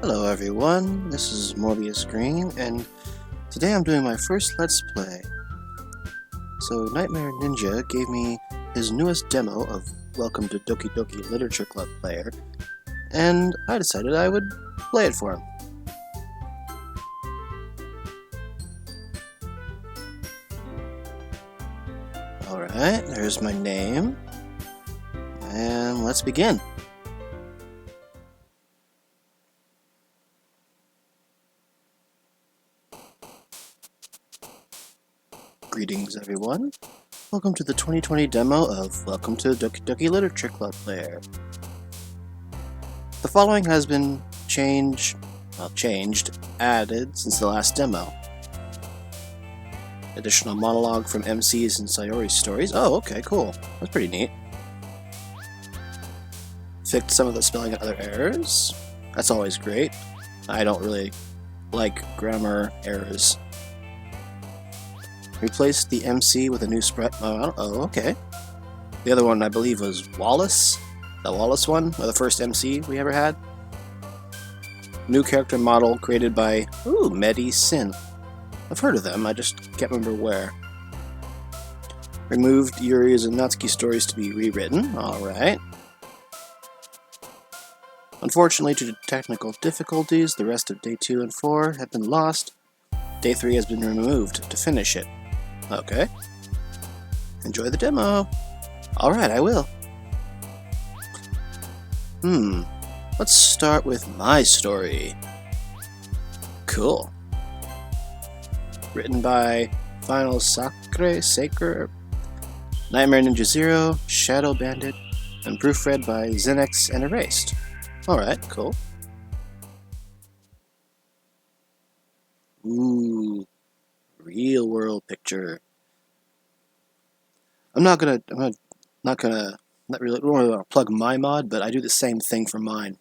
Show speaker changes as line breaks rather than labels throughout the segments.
Hello everyone, this is Morbius Green, and today I'm doing my first Let's Play. So Nightmare Ninja gave me his newest demo of Welcome to Doki Doki Literature Club player, and I decided I would play it for him. Alright, there's my name, and let's begin. Greetings everyone. Welcome to the 2020 demo of Welcome to Doki Doki Literature Club player. The following has been added since the last demo. Additional monologue from MCs and Sayori's stories. Oh, okay, cool. That's pretty neat. Fixed some of the spelling and other errors. That's always great. I don't really like grammar errors. Replaced the MC with a new sprite. Oh, okay. The other one, I believe, was Wallace. The Wallace one, or the first MC we ever had. New character model created by Medi Sin. I've heard of them, I just can't remember where. Removed Yuri's and Natsuki stories to be rewritten. Alright. Unfortunately, due to technical difficulties, the rest of Day 2 and 4 have been lost. Day 3 has been removed to finish it. Okay. Enjoy the demo. Alright, I will. Let's start with my story. Cool. Written by Final Sacre, Nightmare Ninja Zero, Shadow Bandit, and proofread by Zenex and Erased. Alright, cool. Ooh. Real world picture. I'm not really want to plug my mod, but I do the same thing for mine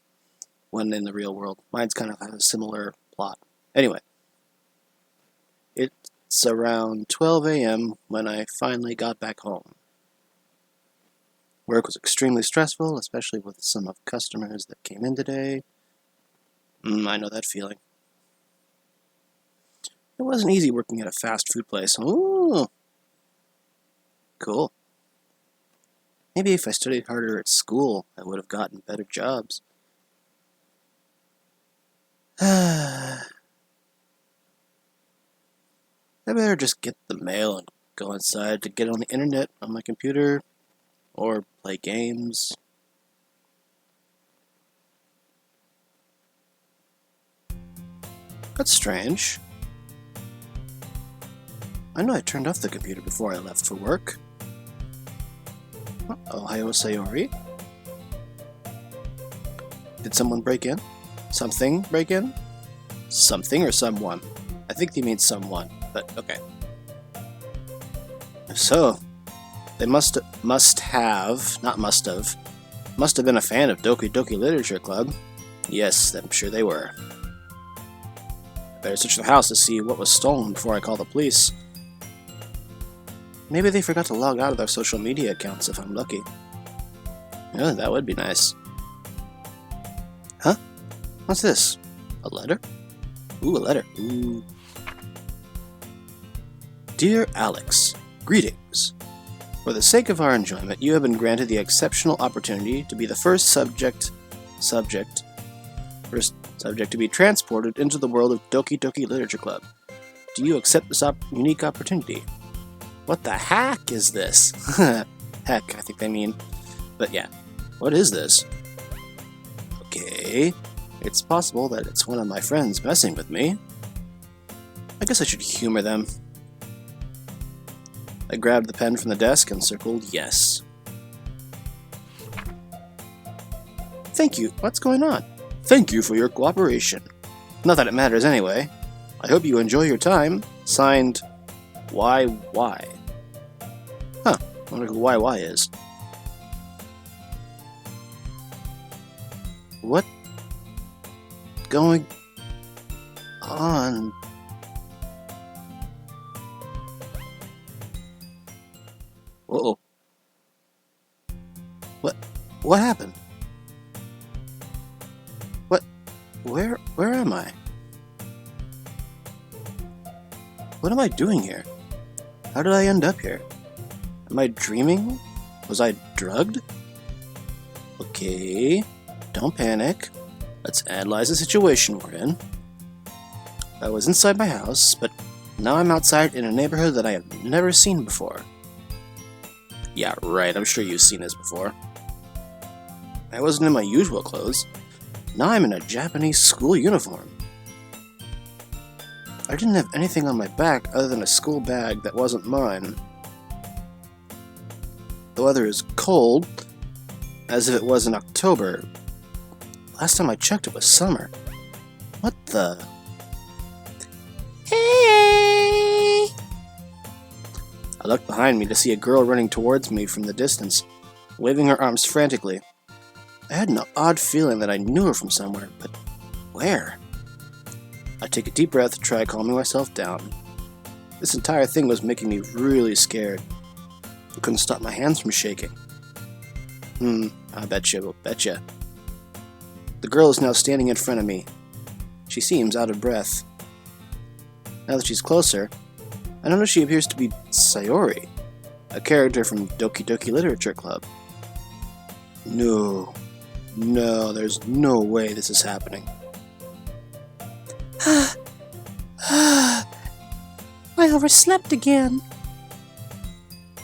when in the real world. Mine's kind of has a similar plot. Anyway, it's around 12 a.m. when I finally got back home. Work was extremely stressful, especially with some of the customers that came in today. I know that feeling. It wasn't easy working at a fast food place. Ooh. Cool. Maybe if I studied harder at school, I would have gotten better jobs. I better just get the mail and go inside to get on the internet on my computer or play games. That's strange. I know I turned off the computer before I left for work. Ohio Sayori? Did someone break in? Something break in? Something or someone? I think they mean someone, but okay. If so, they must have been a fan of Doki Doki Literature Club. Yes, I'm sure they were. I better search the house to see what was stolen before I call the police. Maybe they forgot to log out of their social media accounts if I'm lucky. Yeah, that would be nice. Huh? What's this? A letter? Ooh, a letter. Ooh. Dear Alex, greetings. For the sake of our enjoyment, you have been granted the exceptional opportunity to be the first subject to be transported into the world of Doki Doki Literature Club. Do you accept this unique opportunity? What the heck is this? Heck, I think they mean. But yeah, what is this? Okay, it's possible that it's one of my friends messing with me. I guess I should humor them. I grabbed the pen from the desk and circled yes. Thank you. What's going on? Thank you for your cooperation. Not that it matters anyway. I hope you enjoy your time. Signed, YY. Huh, I wonder who YY is. What going on? Uh-oh. What happened? Where am I? What am I doing here? How did I end up here? Am I dreaming? Was I drugged? Okay, don't panic. Let's analyze the situation we're in. I was inside my house, but now I'm outside in a neighborhood that I have never seen before. Yeah, right, I'm sure you've seen this before. I wasn't in my usual clothes. Now I'm in a Japanese school uniform. I didn't have anything on my back other than a school bag that wasn't mine. The weather is cold, as if it was in October. Last time I checked, it was summer. What the? Hey! I looked behind me to see a girl running towards me from the distance, waving her arms frantically. I had an odd feeling that I knew her from somewhere, but where? I take a deep breath to try calming myself down. This entire thing was making me really scared. I couldn't stop my hands from shaking. I betcha. The girl is now standing in front of me. She seems out of breath. Now that she's closer, I notice she appears to be Sayori, a character from Doki Doki Literature Club. No, there's no way this is happening. I overslept again.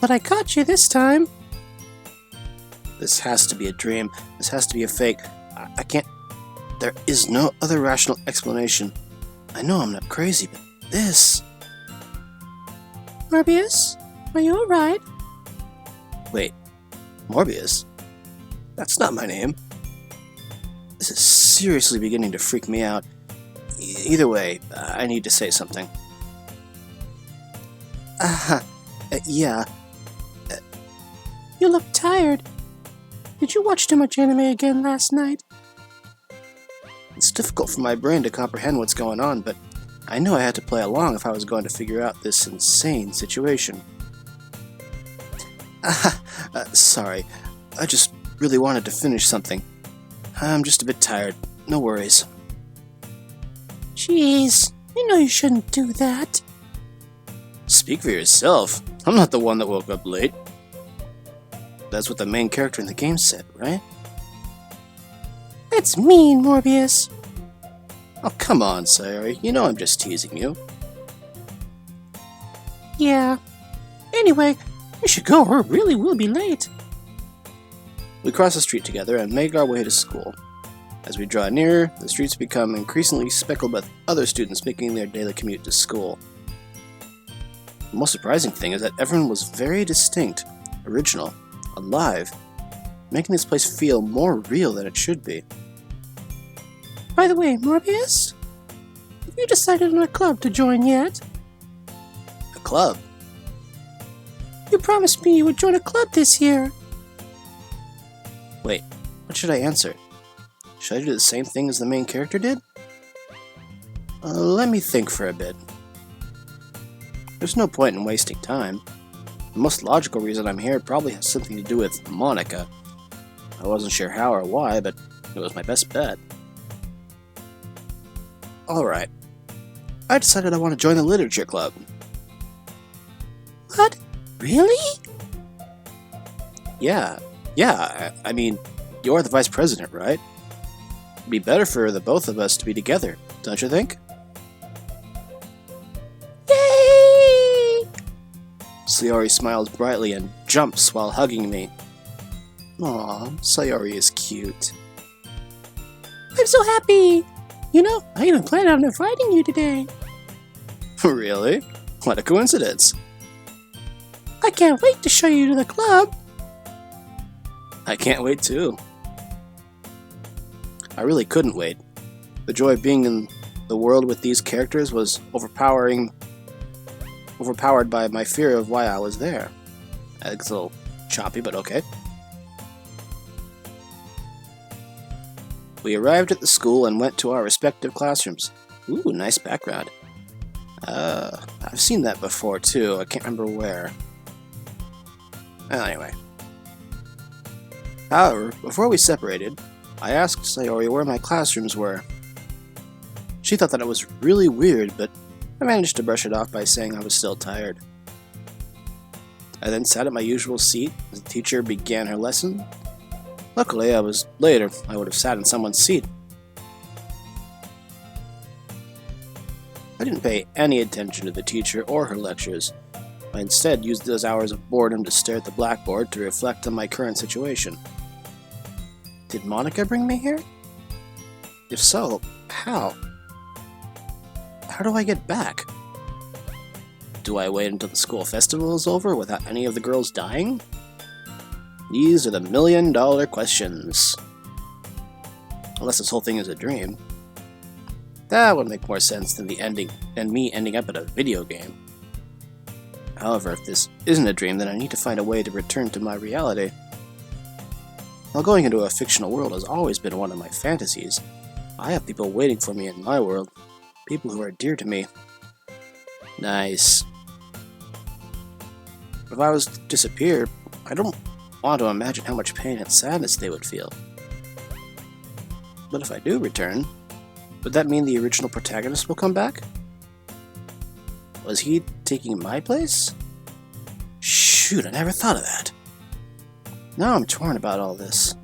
But I caught you this time. This has to be a dream. This has to be a fake. I can't... There is no other rational explanation. I know I'm not crazy, but this... Morbius? Are you alright? Wait, Morbius? That's not my name. This is seriously beginning to freak me out. Either way, I need to say something. Yeah. You look tired. Did you watch too much anime again last night? It's difficult for my brain to comprehend what's going on, but I knew I had to play along if I was going to figure out this insane situation. Sorry. I just really wanted to finish something. I'm just a bit tired. No worries. Jeez, you know you shouldn't do that. Speak for yourself. I'm not the one that woke up late. That's what the main character in the game said, right? That's mean, Morbius. Oh, come on, Sayori. You know I'm just teasing you. Yeah. Anyway, we should go or really will be late. We cross the street together and make our way to school. As we draw nearer, the streets become increasingly speckled with other students making their daily commute to school. The most surprising thing is that everyone was very distinct, original, alive, making this place feel more real than it should be. By the way, Morbius, have you decided on a club to join yet? A club? You promised me you would join a club this year. Wait, what should I answer? Should I do the same thing as the main character did? Let me think for a bit. There's no point in wasting time. The most logical reason I'm here probably has something to do with Monika. I wasn't sure how or why, but it was my best bet. Alright. I decided I want to join the literature club. What? Really? Yeah. I mean, you're the vice president, right? It'd be better for the both of us to be together, don't you think? Yay! Sayori smiles brightly and jumps while hugging me. Aw, Sayori is cute. I'm so happy! You know, I even planned on inviting you today. Really? What a coincidence. I can't wait to show you to the club. I can't wait too. I really couldn't wait. The joy of being in the world with these characters was overpowered by my fear of why I was there. It's a little choppy, but okay. We arrived at the school and went to our respective classrooms. Ooh, nice background. I've seen that before too, I can't remember where. Anyway. However, before we separated, I asked Sayori where my classrooms were. She thought that it was really weird, but I managed to brush it off by saying I was still tired. I then sat at my usual seat as the teacher began her lesson. Luckily, I was late, or I would have sat in someone's seat. I didn't pay any attention to the teacher or her lectures. I instead used those hours of boredom to stare at the blackboard to reflect on my current situation. Did Monika bring me here? If so, how? How do I get back? Do I wait until the school festival is over without any of the girls dying? These are the million-dollar questions. Unless this whole thing is a dream. That would make more sense than the ending and me ending up at a video game. However, if this isn't a dream, then I need to find a way to return to my reality. While going into a fictional world has always been one of my fantasies, I have people waiting for me in my world. People who are dear to me. Nice. If I was to disappear, I don't want to imagine how much pain and sadness they would feel. But if I do return, would that mean the original protagonist will come back? Was he taking my place? Shoot, I never thought of that. Now I'm torn about all this.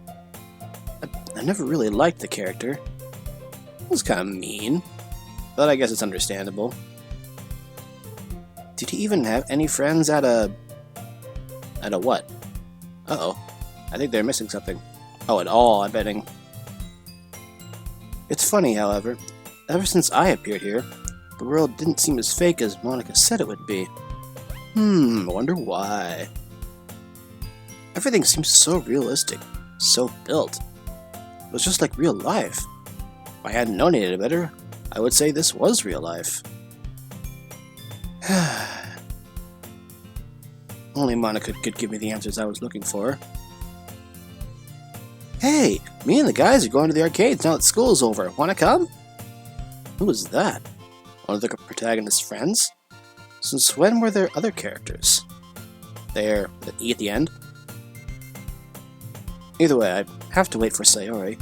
I never really liked the character. It was kind of mean, but I guess it's understandable. Did he even have any friends at a what? Uh-oh. I think they're missing something. Oh, at all, I'm betting. It's funny, however. Ever since I appeared here, the world didn't seem as fake as Monika said it would be. I wonder why. Everything seems so realistic, so built. It was just like real life. If I hadn't known any better, I would say this was real life. Only Monika could give me the answers I was looking for. Hey, me and the guys are going to the arcades now that school's over. Wanna come? Who was that? One of the protagonist's friends? Since when were there other characters? There, with an E at the end? Either way, I have to wait for Sayori.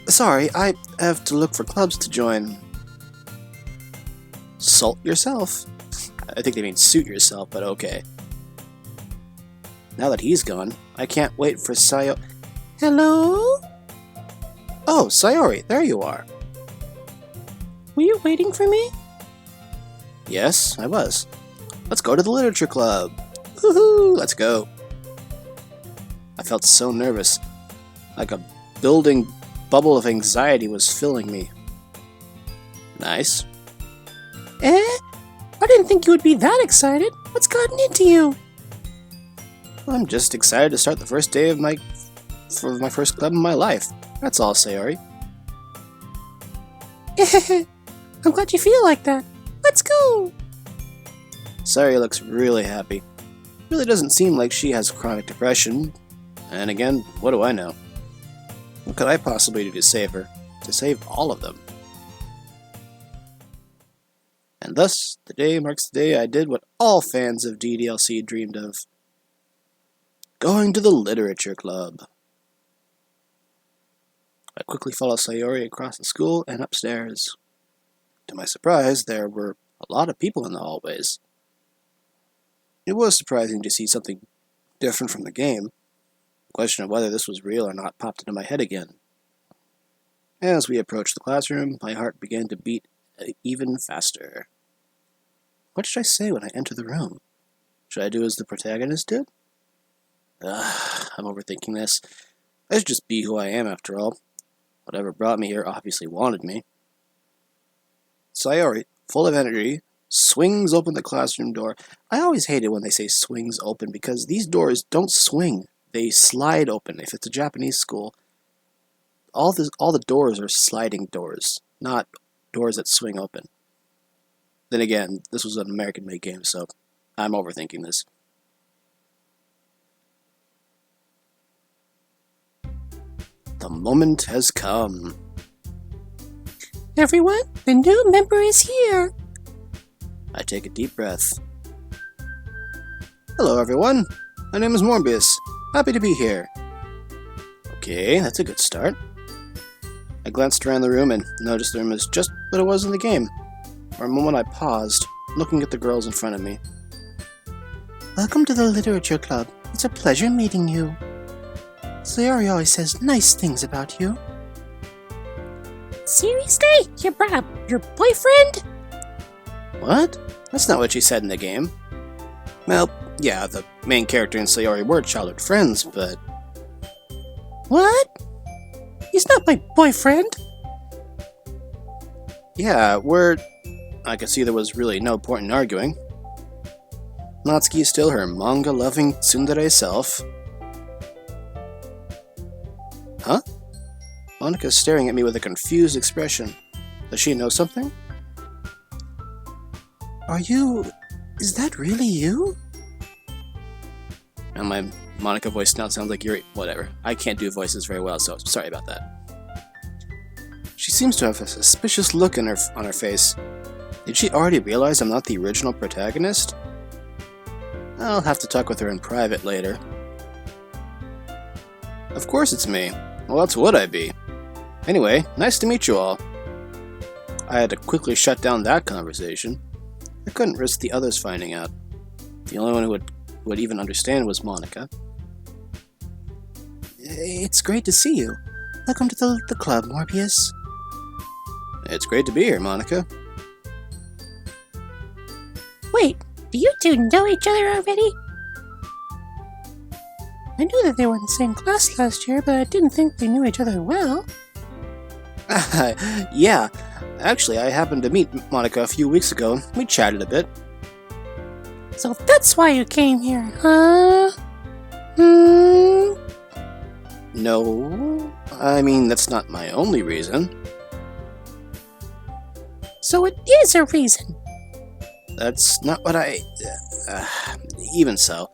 Sorry, I have to look for clubs to join. Salt yourself? I think they mean suit yourself, but okay. Now that he's gone, I can't wait for Sayori. Hello? Oh, Sayori, there you are. Were you waiting for me? Yes, I was. Let's go to the literature club. Woohoo, let's go. I felt so nervous, like a building bubble of anxiety was filling me. Nice. I didn't think you would be that excited. What's gotten into you? I'm just excited to start the first day of my first club in my life. That's all, Sayori. I'm glad you feel like that. Let's go! Sayori looks really happy. Really doesn't seem like she has chronic depression. And again, what do I know? What could I possibly do to save her? To save all of them? And thus, today marks the day I did what all fans of DDLC dreamed of. Going to the literature club. I quickly followed Sayori across the school and upstairs. To my surprise, there were a lot of people in the hallways. It was surprising to see something different from the game. The question of whether this was real or not popped into my head again. As we approached the classroom, my heart began to beat even faster. What should I say when I enter the room? Should I do as the protagonist did? I'm overthinking this. I should just be who I am after all. Whatever brought me here obviously wanted me. Sayori, full of energy, swings open the classroom door. I always hate it when they say swings open because these doors don't swing. They slide open. If it's a Japanese school, all the doors are sliding doors, not doors that swing open. Then again, this was an American-made game, so I'm overthinking this. The moment has come. Everyone, the new member is here. I take a deep breath. Hello, everyone. My name is Morbius. Happy to be here. Okay, that's a good start. I glanced around the room and noticed the room was just what it was in the game. For a moment I paused, looking at the girls in front of me. Welcome to the Literature Club. It's a pleasure meeting you. Sayori always says nice things about you.
Seriously? You brought up your boyfriend?
What? That's not what she said in the game. Well, yeah, the main character and Sayori were childhood friends, but...
What? He's not my boyfriend.
Yeah, I could see there was really no point in arguing. Natsuki is still her manga-loving tsundere self. Huh? Monika's staring at me with a confused expression. Does she know something? Is that really you? Now my Monika voice now sounds like Yuri. Whatever. I can't do voices very well, so sorry about that. She seems to have a suspicious look on her face. Did she already realize I'm not the original protagonist? I'll have to talk with her in private later. Of course it's me. Well, else would I be? Anyway, nice to meet you all. I had to quickly shut down that conversation. I couldn't risk the others finding out. The only one who would even understand was Monika. It's great to see you. Welcome to the club, Morbius. It's great to be here, Monika.
Wait, do you two know each other already? I knew that they were in the same class last year, but I didn't think they knew each other well.
Yeah, actually, I happened to meet Monika a few weeks ago. We chatted a bit.
So that's why you came here, huh?
No, I mean, that's not my only reason.
So it is a reason.
That's not what even so.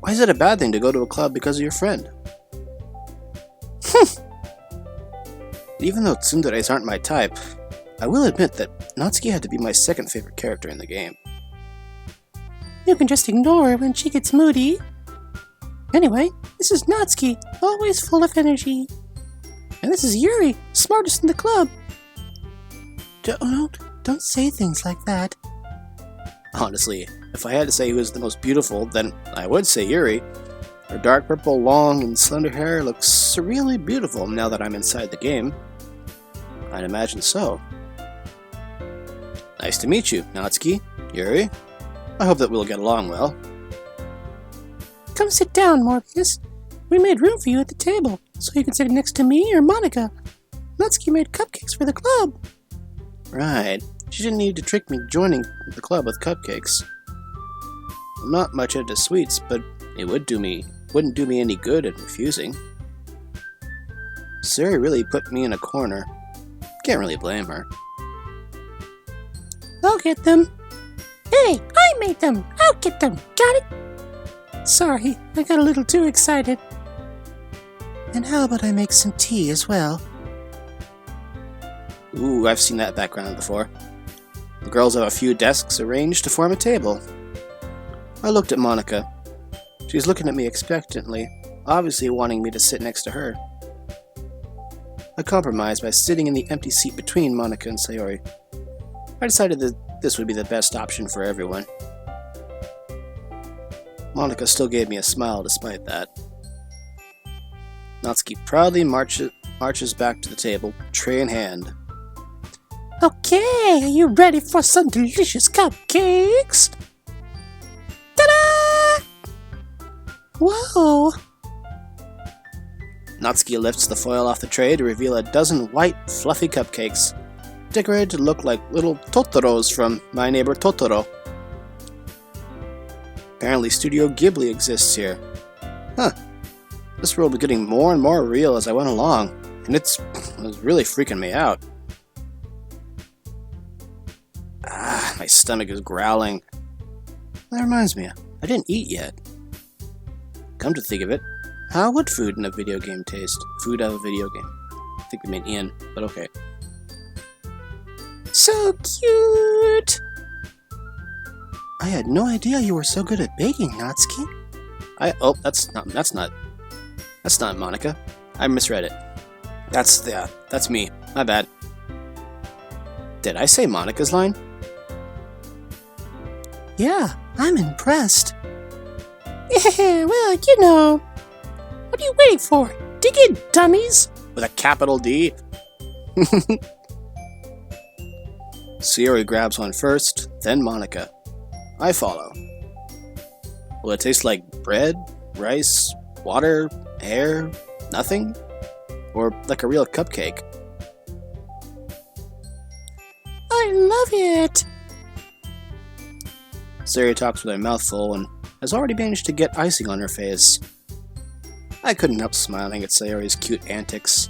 Why is it a bad thing to go to a club because of your friend? Even though tsunderes aren't my type, I will admit that Natsuki had to be my second favorite character in the game.
You can just ignore her when she gets moody. Anyway, this is Natsuki, always full of energy. And this is Yuri, smartest in the club. Don't say things like that.
Honestly, if I had to say who is the most beautiful, then I would say Yuri. Her dark purple, long, and slender hair looks surreally beautiful now that I'm inside the game. I'd imagine so. Nice to meet you, Natsuki. Yuri. I hope that we'll get along well.
Come sit down, Morbius. We made room for you at the table, so you can sit next to me or Monika. Natsuki made cupcakes for the club.
Right. She didn't need to trick me joining the club with cupcakes. I'm not much into sweets, but it wouldn't do me any good in refusing. Sari really put me in a corner. Can't really blame her.
I'll get them. Hey, I made them. I'll get them. Got it? Sorry, I got a little too excited.
And how about I make some tea as well? Ooh, I've seen that background before. The girls have a few desks arranged to form a table. I looked at Monika. She's looking at me expectantly, obviously wanting me to sit next to her. I compromised by sitting in the empty seat between Monika and Sayori. I decided that this would be the best option for everyone. Monika still gave me a smile despite that. Natsuki proudly marches back to the table, tray in hand.
Okay, are you ready for some delicious cupcakes? Ta-da! Whoa!
Natsuki lifts the foil off the tray to reveal a dozen white, fluffy cupcakes, decorated to look like little Totoros from My Neighbor Totoro. Apparently Studio Ghibli exists here. Huh. This world was getting more and more real as I went along, and it was really freaking me out. My stomach is growling. That reminds me, I didn't eat yet. Come to think of it, how would food in a video game taste? Food out of a video game. I think they meant in, but okay.
So cute!
I had no idea you were so good at baking, Natsuki. That's not Monika. I misread it. That's me. My bad. Did I say Monika's line?
Yeah, I'm impressed. Yeah, well, you know. What are you waiting for? Dig in, dummies!
With a capital D? Sayori grabs one first, then Monika. I follow. Will it taste like bread, rice, water, air, nothing? Or like a real cupcake?
I love it!
Sayori talks with her mouth full and has already managed to get icing on her face. I couldn't help smiling at Sayori's cute antics.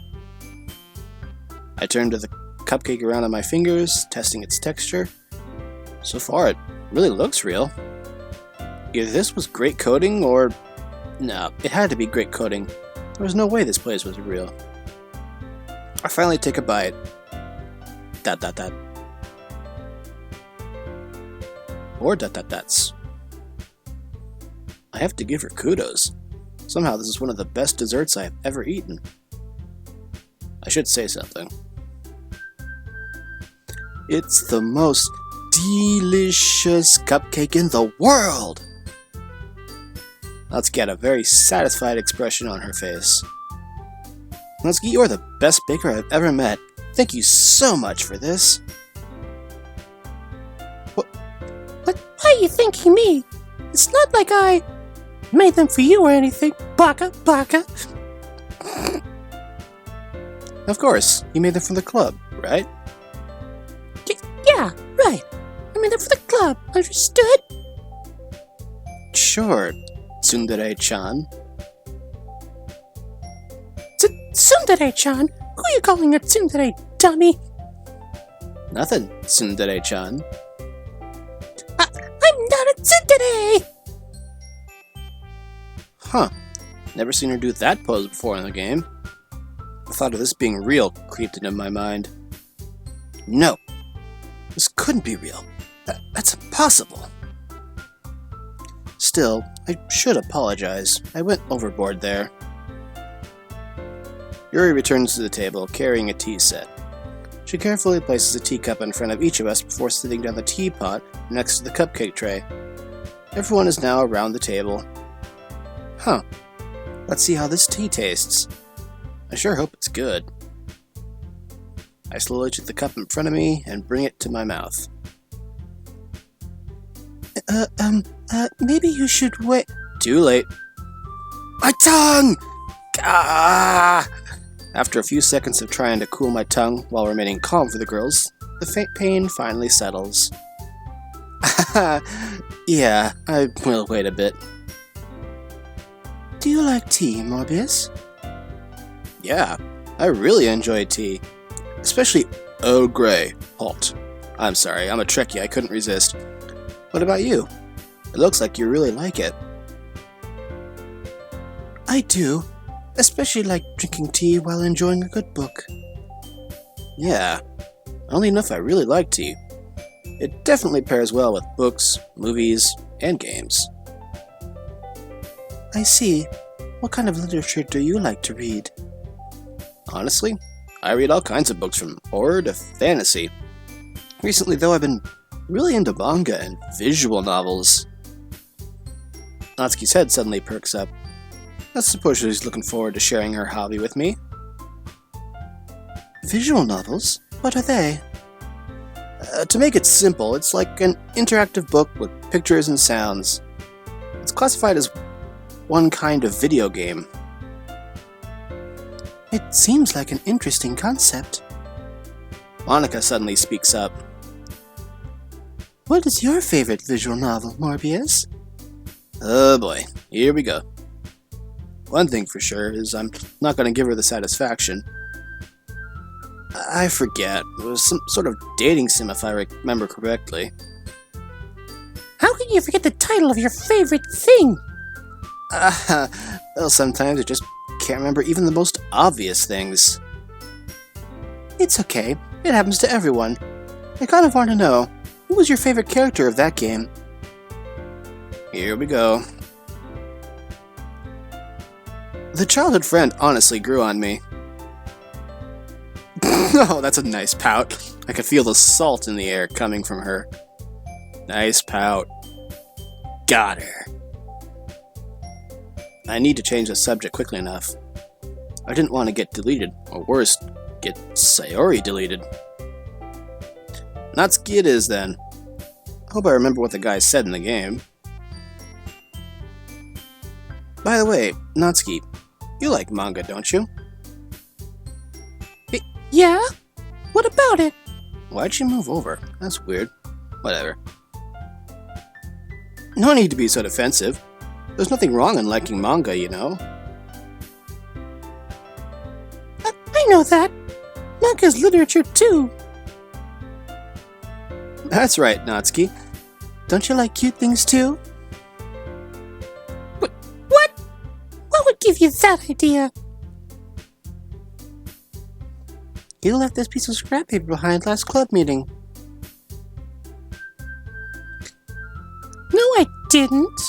I turned the cupcake around on my fingers, testing its texture. So far, it really looks real. Either this was great coating or... No, it had to be great coating. There was no way this place was real. I finally take a bite. Or that's. I have to give her kudos. Somehow this is one of the best desserts I have ever eaten. I should say something. It's the most delicious cupcake in the world! Natsuki had a very satisfied expression on her face. Natsuki, you are the best baker I've ever met. Thank you so much for this.
What? Why are you thanking me? It's not like I made them for you or anything. Baka.
Of course, you made them from the club, right?
Yeah, right. I made them for the club. Understood?
Sure, Tsundere-chan.
Tsundere-chan? Who are you calling a tsundere, dummy?
Nothing, Tsundere-chan.
I'm not a tsundere!
Huh. Never seen her do that pose before in the game. The thought of this being real creeped into my mind. No. This couldn't be real. That's impossible. Still, I should apologize. I went overboard there. Yuri returns to the table, carrying a tea set. She carefully places a teacup in front of each of us before sitting down the teapot next to the cupcake tray. Everyone is now around the table. Huh. Let's see how this tea tastes. I sure hope it's good. I slowly took the cup in front of me and bring it to my mouth.
Maybe you should wait.
Too late. My tongue! Ah! After a few seconds of trying to cool my tongue while remaining calm for the girls, the pain finally settles. Yeah, I will wait a bit.
Do you like tea, Morbius?
Yeah, I really enjoy tea. Especially Earl Grey, hot. I'm sorry, I'm a Trekkie, I couldn't resist. What about you? It looks like you really like it.
I do. Especially like drinking tea while enjoying a good book.
Yeah, only enough I really like tea. It definitely pairs well with books, movies, and games.
I see. What kind of literature do you like to read?
Honestly, I read all kinds of books from horror to fantasy. Recently, though, I've been really into manga and visual novels. Natsuki's head suddenly perks up. I suppose she's looking forward to sharing her hobby with me.
Visual novels? What are they?
To make it simple, it's like an interactive book with pictures and sounds. It's classified as one kind of video game.
It seems like an interesting concept.
Monika suddenly speaks up.
What is your favorite visual novel, Morbius?
Oh boy, here we go. One thing for sure is I'm not going to give her the satisfaction. I forget. It was some sort of dating sim if I remember correctly.
How can you forget the title of your favorite thing?
Well, sometimes I just can't remember even the most obvious things.
It's okay. It happens to everyone. I kind of want to know, who was your favorite character of that game?
Here we go. The childhood friend honestly grew on me. Oh, that's a nice pout. I could feel the salt in the air coming from her. Nice pout. Got her. I need to change the subject quickly enough. I didn't want to get deleted, or worse, get Sayori deleted. Natsuki it is, then. I hope I remember what the guy said in the game. By the way, Natsuki, you like manga, don't you?
Yeah? What about it?
Why'd she move over? That's weird. Whatever. No need to be so defensive. There's nothing wrong in liking manga, you know.
I know that. Manga's literature, too.
That's right, Natsuki. Don't you like cute things, too?
What? What would give you that idea?
You left this piece of scrap paper behind last club meeting.
No, I didn't.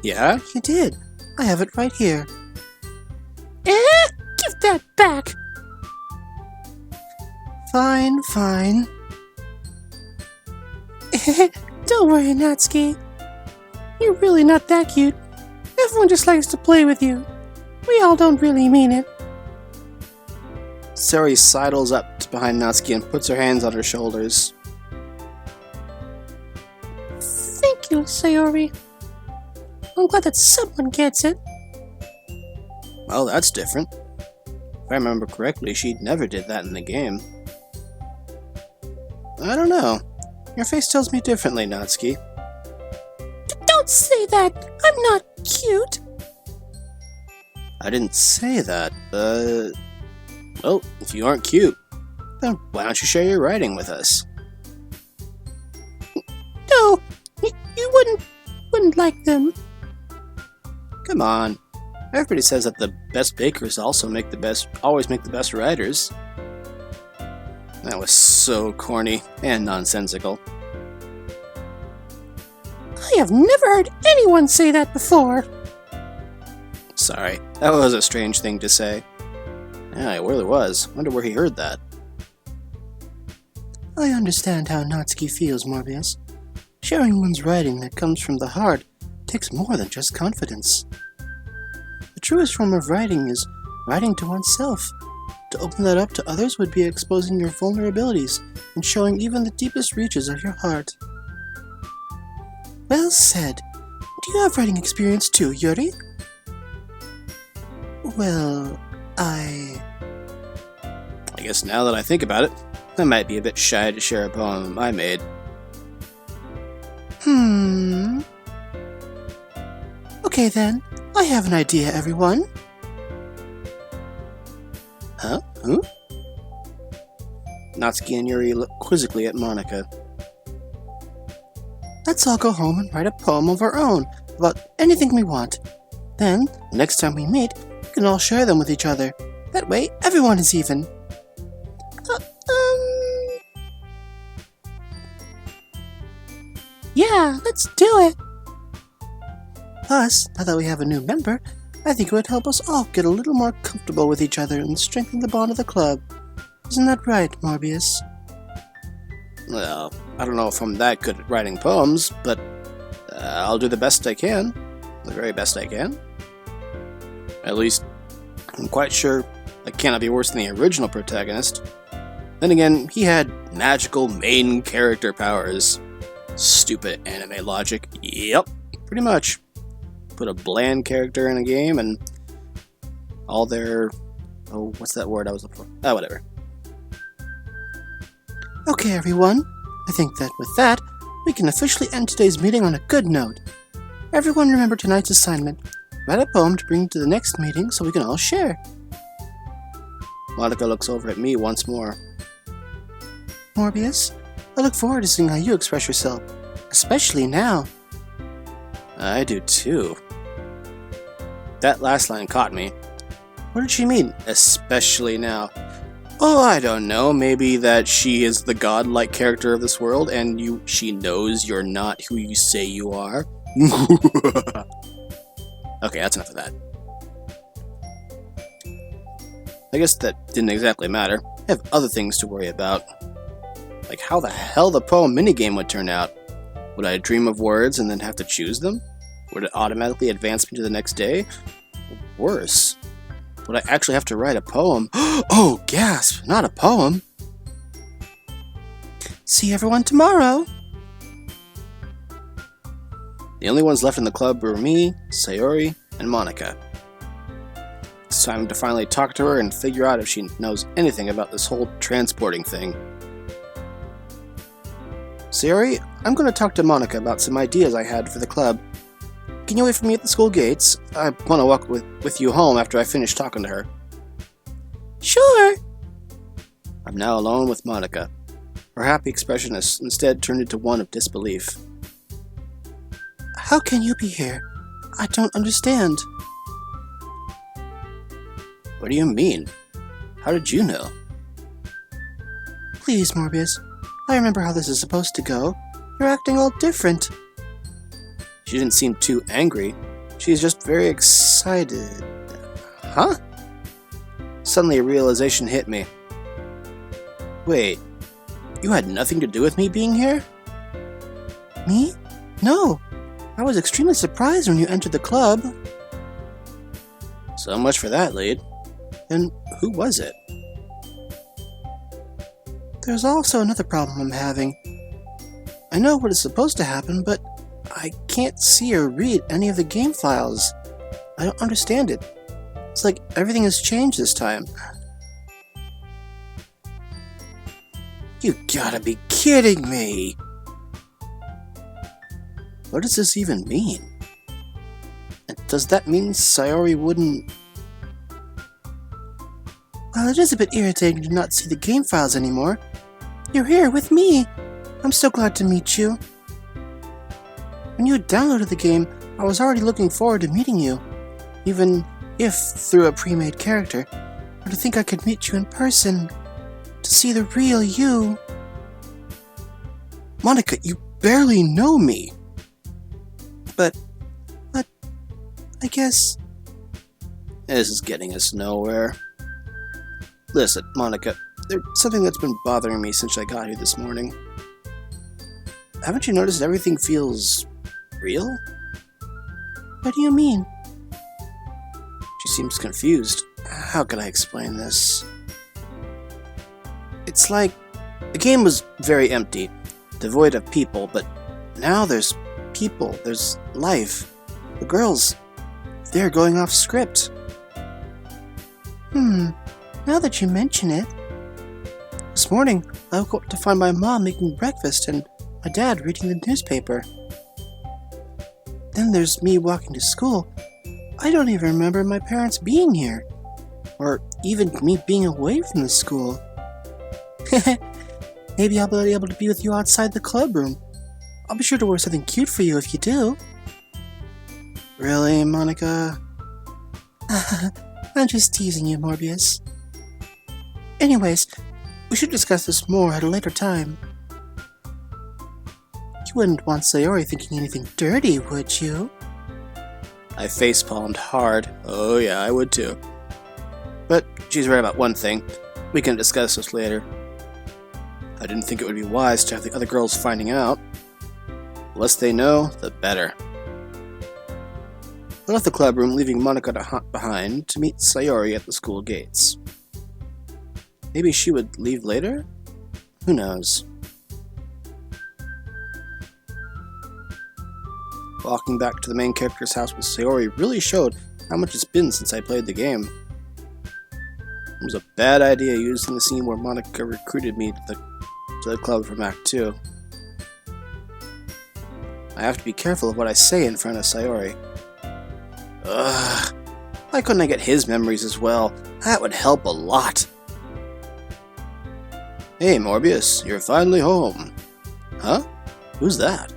Yeah, you did. I have it right here.
Give that back.
Fine, fine.
Don't worry, Natsuki. You're really not that cute. Everyone just likes to play with you. We all don't really mean it.
Sayori sidles up to behind Natsuki and puts her hands on her shoulders.
Thank you, Sayori. I'm glad that someone gets it.
Well, that's different. If I remember correctly, she never did that in the game. I don't know. Your face tells me differently, Natsuki.
Don't say that! I'm not cute!
I didn't say that, but... Well, if you aren't cute, then why don't you share your writing with us?
No! You wouldn't like them.
Come on. Everybody says that the best bakers always make the best writers. That was so corny and nonsensical.
I have never heard anyone say that before.
Sorry, that was a strange thing to say. Yeah, it really was. Wonder where he heard that. I understand how Natsuki feels, Morbius. Sharing one's writing that comes from the heart takes more than just confidence. The truest form of writing is writing to oneself. To open that up to others would be exposing your vulnerabilities and showing even the deepest reaches of your heart. Well said. Do you have writing experience too, Yuri? Well, I guess now that I think about it, I might be a bit shy to share a poem I made. Okay then, I have an idea, everyone. Huh? Who? Natsuki and Yuri look quizzically at Monika. Let's all go home and write a poem of our own about anything we want. Then, the next time we meet, we can all share them with each other. That way, everyone is even.
Yeah, let's do it.
Plus, now that we have a new member, I think it would help us all get a little more comfortable with each other and strengthen the bond of the club. Isn't that right, Morbius? Well, I don't know if I'm that good at writing poems, but I'll do the best I can. The very best I can. At least, I'm quite sure I cannot be worse than the original protagonist. Then again, he had magical main character powers. Stupid anime logic. Yep, pretty much. Put a bland character in a game and all their... Oh, what's that word I was looking for? Whatever. Okay, everyone. I think that with that, we can officially end today's meeting on a good note. Everyone remember tonight's assignment. Write a poem to bring to the next meeting so we can all share. Monika looks over at me once more. Morbius, I look forward to seeing how you express yourself, especially now. I do too. That last line caught me. What did she mean, especially now? Oh, I don't know. Maybe that she is the godlike character of this world, and she knows you're not who you say you are. Okay, that's enough of that. I guess that didn't exactly matter. I have other things to worry about. Like how the hell the poem minigame would turn out. Would I dream of words and then have to choose them? Would it automatically advance me to the next day? Worse, would I actually have to write a poem? Oh, gasp! Not a poem!
See everyone tomorrow!
The only ones left in the club were me, Sayori, and Monika. It's time to finally talk to her and figure out if she knows anything about this whole transporting thing. Sayori, I'm going to talk to Monika about some ideas I had for the club. Can you wait for me at the school gates? I want to walk with you home after I finish talking to her.
Sure!
I'm now alone with Monika. Her happy expression has instead turned into one of disbelief.
How can you be here? I don't understand.
What do you mean? How did you know?
Please, Morbius. I remember how this is supposed to go. You're acting all different.
She didn't seem too angry. She's just very excited. Huh? Suddenly a realization hit me. Wait, you had nothing to do with me being here?
Me? No. I was extremely surprised when you entered the club.
So much for that lead. Then who was it?
There's also another problem I'm having. I know what is supposed to happen, but I can't see or read any of the game files. I don't understand it. It's like everything has changed this time.
You gotta be kidding me! What does this even mean? And does that mean Sayori wouldn't...
Well, it is a bit irritating to not see the game files anymore. You're here with me. I'm so glad to meet you. When you downloaded the game, I was already looking forward to meeting you. Even if through a pre-made character. Or to think I could meet you in person. To see the real you.
Monika, you barely know me!
But, I guess...
This is getting us nowhere. Listen, Monika, there's something that's been bothering me since I got here this morning. Haven't you noticed everything feels... real?
What do you mean?
She seems confused. How can I explain this? It's like the game was very empty, devoid of people, but now there's people, there's life. The girls, they're going off script.
Now that you mention it. This morning, I woke up to find my mom making breakfast and my dad reading the newspaper. Then there's me walking to school. I don't even remember my parents being here. Or even me being away from the school. Maybe I'll be able to be with you outside the club room. I'll be sure to wear something cute for you if you do.
Really, Monika?
I'm just teasing you, Morbius. Anyways, we should discuss this more at a later time. You wouldn't want Sayori thinking anything dirty, would you?
I facepalmed hard. Oh yeah, I would too. But she's right about one thing. We can discuss this later. I didn't think it would be wise to have the other girls finding out. The less they know, the better. I left the club room, leaving Monika behind to meet Sayori at the school gates. Maybe she would leave later? Who knows? Walking back to the main character's house with Sayori really showed how much it's been since I played the game. It was a bad idea using the scene where Monika recruited me to the club from Act 2. I have to be careful of what I say in front of Sayori. Ugh, why couldn't I get his memories as well? That would help a lot. Hey Morbius, you're finally home. Huh? Who's that?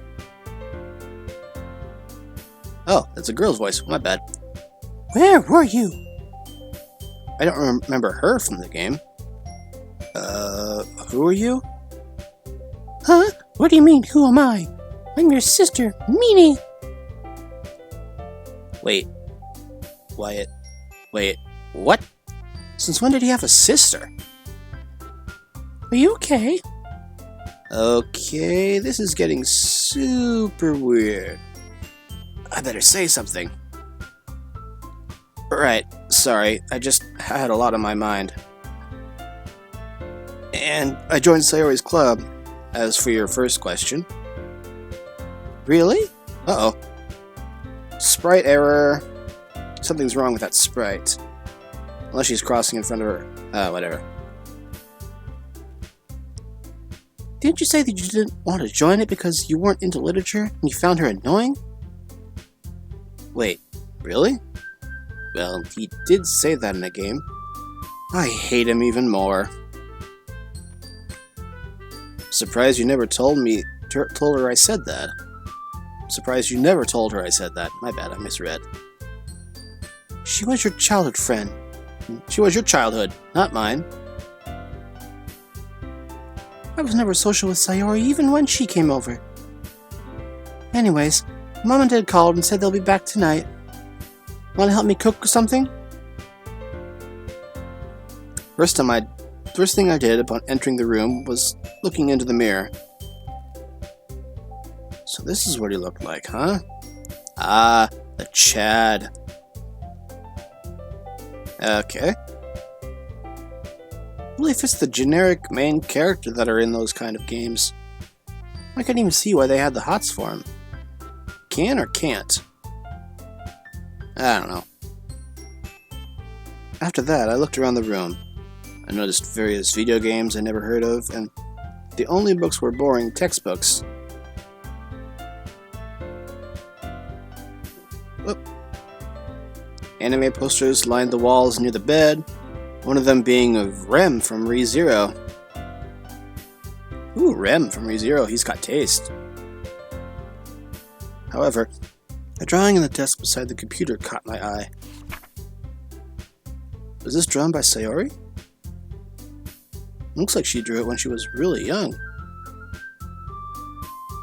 Oh, that's a girl's voice, my bad.
Where were you?
I don't remember her from the game. Who are you?
Huh? What do you mean, who am I? I'm your sister, Meanie!
Wait. Wyatt. Wait, what?
Since when did he have a sister? Are you okay?
Okay, this is getting super weird. I better say something. Right, sorry, I just had a lot on my mind. And I joined Sayori's club, as for your first question.
Really?
Uh-oh. Sprite error. Something's wrong with that sprite. Unless she's crossing in front of her. Whatever.
Didn't you say that you didn't want to join it because you weren't into literature and you found her annoying?
Wait, really? Well, he did say that in the game. I hate him even more. Surprised you never told her I said that. Surprised you never told her I said that. My bad, I misread.
She was your childhood friend.
She was your childhood, not mine.
I was never social with Sayori even when she came over. Anyways, Mom and Dad called and said they'll be back tonight. Want to help me cook or something?
First thing I did upon entering the room was looking into the mirror. So this is what he looked like, huh? Ah, the Chad. Okay. Really fits the generic main character that are in those kind of games. I couldn't even see why they had the hots for him. Can or can't? I don't know. After that, I looked around the room. I noticed various video games I never heard of, and the only books were boring textbooks. Whoop. Anime posters lined the walls near the bed, one of them being of Rem from ReZero. Ooh, Rem from ReZero, he's got taste. However, a drawing on the desk beside the computer caught my eye. Was this drawn by Sayori? Looks like she drew it when she was really young.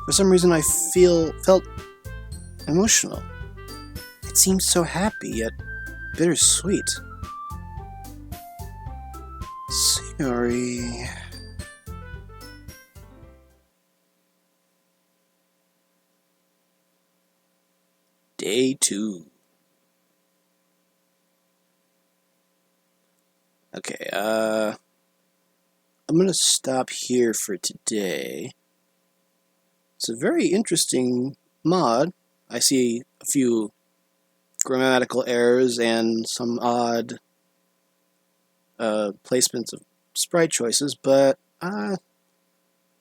For some reason I felt emotional. It seemed so happy, yet bittersweet. Sayori... Day 2. Okay, I'm gonna stop here for today. It's a very interesting mod. I see a few grammatical errors and some odd placements of sprite choices, but I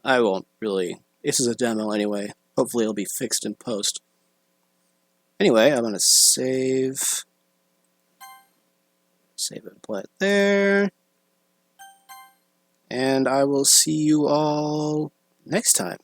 won't really. This is a demo anyway. Hopefully it'll be fixed in post. Anyway, I'm gonna save it and play it there. And I will see you all next time.